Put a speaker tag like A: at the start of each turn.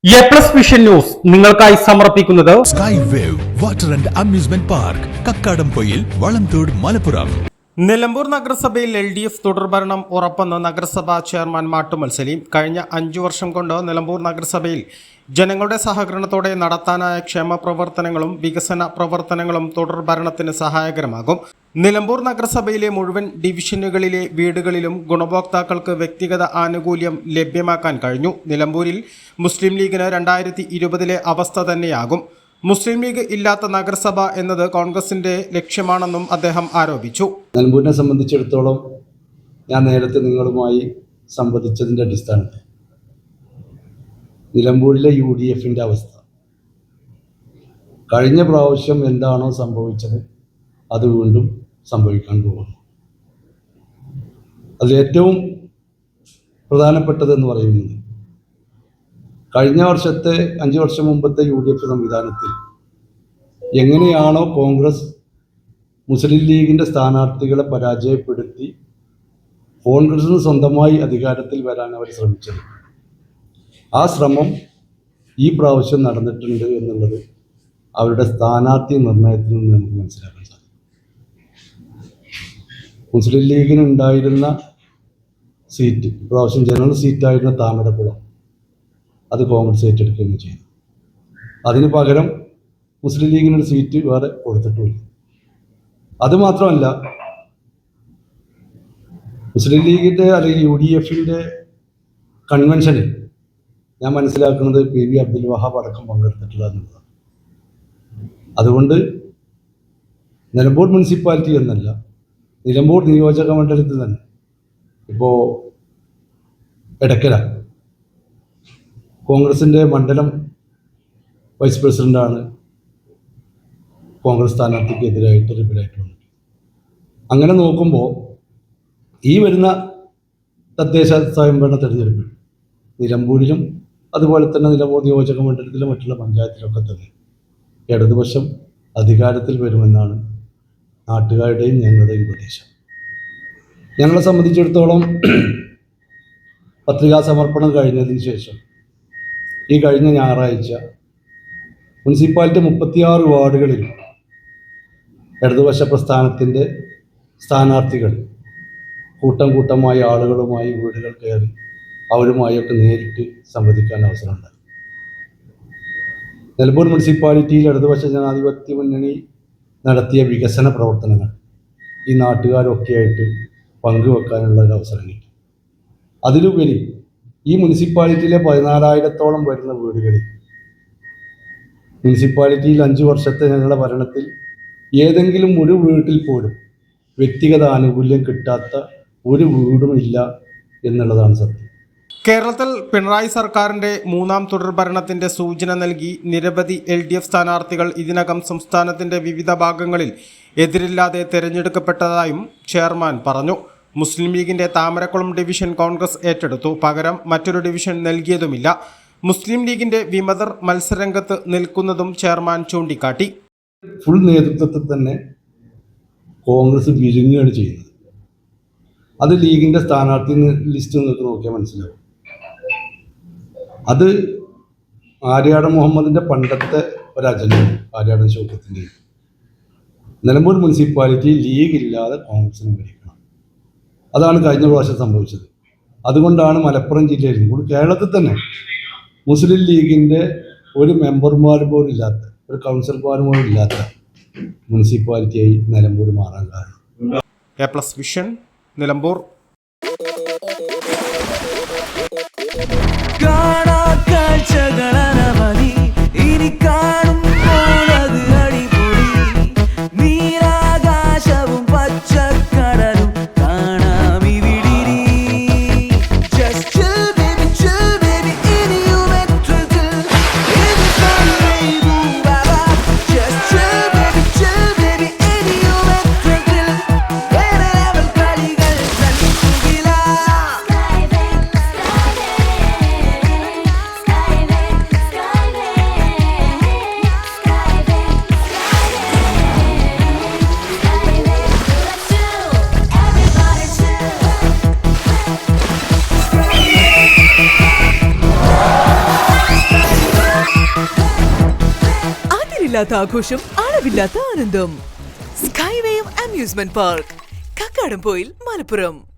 A: Vision news നിങ്ങൾക്കായി സമർപ്പിക്കുന്നത്
B: sky wave water and amusement park Kakkadampoyil Valamthode Malappuram.
A: Nilambur നഗരസഭയിൽ LDF തുടർഭരണം ഉറപ്പെന്ന് നഗരസഭാ ചെയർമാൻ മാട്ടുമ്മൽ സലീം. കഴിഞ്ഞ 5 വർഷം കൊണ്ട് നിലമ്പൂർ നഗരസഭയിൽ ജനങ്ങളുടെ സഹകരണത്തോടെ നടത്താനായ ക്ഷേമ പ്രവർത്തനങ്ങളും വികസന പ്രവർത്തനങ്ങളും തുടർഭരണത്തിന് സഹായകരമാകും. നിലമ്പൂർ നഗരസഭയിലെ മുഴുവൻ ഡിവിഷനുകളിലെ വീടുകളിലും ഗുണഭോക്താക്കൾക്ക് വ്യക്തിഗത ആനുകൂല്യം ലഭ്യമാക്കാൻ കഴിഞ്ഞു. നിലമ്പൂരിൽ മുസ്ലിം ലീഗിന് 2020 അവസ്ഥ തന്നെയാകും. മുസ്ലിം ലീഗ് ഇല്ലാത്ത നഗരസഭ എന്നത് കോൺഗ്രസിന്റെ ലക്ഷ്യമാണെന്നും അദ്ദേഹം ആരോപിച്ചു.
C: നിലമ്പൂരിനെ സംബന്ധിച്ചിടത്തോളം ഞാൻ നേരത്തെ നിങ്ങളുമായി സംവദിച്ചതിൻ്റെ അടിസ്ഥാനത്തിൽ നിലമ്പൂരിലെ UDFന്റെ അവസ്ഥ കഴിഞ്ഞ പ്രാവശ്യം എന്താണോ സംഭവിച്ചത് അത് വീണ്ടും സംഭവിക്കാൻ പോകുന്നു. അതിലേറ്റവും പ്രധാനപ്പെട്ടതെന്ന് പറയുന്നത് കഴിഞ്ഞ വർഷത്തെ 5 വർഷം മുമ്പത്തെ UDF സംവിധാനത്തിൽ എങ്ങനെയാണോ കോൺഗ്രസ് മുസ്ലിം ലീഗിൻ്റെ സ്ഥാനാർത്ഥികളെ പരാജയപ്പെടുത്തി കോൺഗ്രസിന് സ്വന്തമായി അധികാരത്തിൽ വരാൻ അവർ ശ്രമിച്ചത്, ആ ശ്രമം ഈ പ്രാവശ്യം നടന്നിട്ടുണ്ട് എന്നുള്ളത് അവരുടെ സ്ഥാനാർത്ഥി നിർണയത്തിൽ നിന്ന് നമുക്ക് മനസ്സിലാക്കാൻ സാധിക്കും. മുസ്ലിം ലീഗിന് ഉണ്ടായിരുന്ന സീറ്റ് പ്രാവശ്യം ജനറൽ സീറ്റായിരുന്ന താമരക്കുളം അത് കോൺഗ്രസ് ഏറ്റെടുക്കുകയും ചെയ്തു. അതിന് പകരം മുസ്ലിം ലീഗിനൊരു സീറ്റ് വേറെ കൊടുത്തിട്ടുമില്ല. അതുമാത്രമല്ല, മുസ്ലിം ലീഗിൻ്റെ അല്ലെങ്കിൽ UDFന്റെ കൺവെൻഷനിൽ ഞാൻ മനസ്സിലാക്കുന്നത് PV അബ്ദുൽ വഹാബ് അടക്കം പങ്കെടുത്തിട്ടില്ല എന്നുള്ളതാണ്. അതുകൊണ്ട് നിലമ്പൂർ മുനിസിപ്പാലിറ്റി എന്നല്ല, നിലമ്പൂർ നിയോജക മണ്ഡലത്തിൽ തന്നെ ഇപ്പോൾ എടക്കര കോൺഗ്രസിൻ്റെ മണ്ഡലം വൈസ് പ്രസിഡൻ്റാണ് കോൺഗ്രസ് സ്ഥാനാർത്ഥിക്ക് എതിരായിട്ട് റിബലായിട്ട് വന്നത്. അങ്ങനെ നോക്കുമ്പോൾ ഈ വരുന്ന തദ്ദേശ സ്വയംഭരണ തെരഞ്ഞെടുപ്പിൽ നിലമ്പൂരിലും അതുപോലെ തന്നെ നിലമ്പൂർ നിയോജക മണ്ഡലത്തിലും മറ്റുള്ള പഞ്ചായത്തിലൊക്കെ തന്നെ ഇടതുപക്ഷം അധികാരത്തിൽ വരുമെന്നാണ് നാട്ടുകാരുടെയും ഞങ്ങളുടെയും പ്രതീക്ഷ. ഞങ്ങളെ സംബന്ധിച്ചിടത്തോളം പത്രികാ സമർപ്പണം കഴിഞ്ഞതിന് ശേഷം ഈ കഴിഞ്ഞ ഞായറാഴ്ച മുനിസിപ്പാലിറ്റി 36 വാർഡുകളിൽ ഇടതുപക്ഷ പ്രസ്ഥാനത്തിൻ്റെ സ്ഥാനാർത്ഥികൾ കൂട്ടമായി ആളുകളുമായി വീടുകൾ കയറി അവരുമായൊക്കെ നേരിട്ട് സംവദിക്കാൻ അവസരമുണ്ടായി. നിലമ്പൂർ മുനിസിപ്പാലിറ്റിയിൽ ഇടതുപക്ഷ ജനാധിപത്യ മുന്നണി നടത്തിയ വികസന പ്രവർത്തനങ്ങൾ ഈ നാട്ടുകാരൊക്കെയായിട്ട് പങ്കുവെക്കാനുള്ള ഒരു അവസരം കിട്ടി. അതിലുപരി ഈ മുനിസിപ്പാലിറ്റിയിലെ 14,000-ഓളം വരുന്ന വീടുകളിൽ മുനിസിപ്പാലിറ്റിയിൽ 5 വർഷത്തെ ഞങ്ങളുടെ ഭരണത്തിൽ ഏതെങ്കിലും ഒരു വീട്ടിൽ പോലും വ്യക്തിഗത ആനുകൂല്യം കിട്ടാത്ത ഒരു വീടും ഇല്ല എന്നുള്ളതാണ് സത്യം.
A: കേരളത്തിൽ പിണറായി സർക്കാരിന്റെ 3ാം തുടർഭരണത്തിന്റെ സൂചന നൽകി നിരവധി LDF സ്ഥാനാർത്ഥികൾ ഇതിനകം സംസ്ഥാനത്തിന്റെ വിവിധ ഭാഗങ്ങളിൽ എതിരില്ലാതെ തെരഞ്ഞെടുക്കപ്പെട്ടതായും ചെയർമാൻ പറഞ്ഞു. മുസ്ലിം ലീഗിന്റെ താമരക്കുളം ഡിവിഷൻ കോൺഗ്രസ് ഏറ്റെടുത്തു. പകരം മറ്റൊരു ഡിവിഷൻ നൽകിയതുമില്ല. മുസ്ലിം ലീഗിന്റെ വിമതർ മത്സരരംഗത്ത് നിൽക്കുന്നതും ചെയർമാൻ ചൂണ്ടിക്കാട്ടി.
C: ഫുൾ നേതൃത്വത്തിൽ തന്നെ കോൺഗ്രസ് വിഴുങ്ങുകയാണ് ചെയ്യുന്നത്. അത് ലീഗിന്റെ സ്ഥാനാർത്ഥി ലിസ്റ്റ് നിങ്ങൾക്ക് നോക്കിയാൽ മനസ്സിലാവും. അത് ആര്യാടൻ മുഹമ്മദിന്റെ പണ്ടത്തെ ഒരു അജണ്ടയാണ്. ആര്യാടൻ ഷൗക്കത്തിൻ്റെ നിലമ്പൂർ മുനിസിപ്പാലിറ്റി ലീഗ് ഇല്ലാതെ കോൺഗ്രസിന് ഭരിക്കണം. അതാണ് കഴിഞ്ഞ പ്രാവശ്യം സംഭവിച്ചത്. അതുകൊണ്ടാണ് മലപ്പുറം ജില്ലയിൽ കൂടി കേരളത്തിൽ തന്നെ മുസ്ലിം ലീഗിൻ്റെ ഒരു മെമ്പർമാർ പോലും ഇല്ലാത്ത, ഒരു കൗൺസിലർമാർ പോലും ഇല്ലാത്ത മുനിസിപ്പാലിറ്റിയായി നിലമ്പൂർ മാറാൻ കാരണം.
A: വിഷൻ നിലമ്പൂർ.
D: അളവില്ലാത്ത ആഘോഷം, അളവില്ലാത്ത ആനന്ദം. Skywave amusement park, Kakkadampoyil, Malappuram.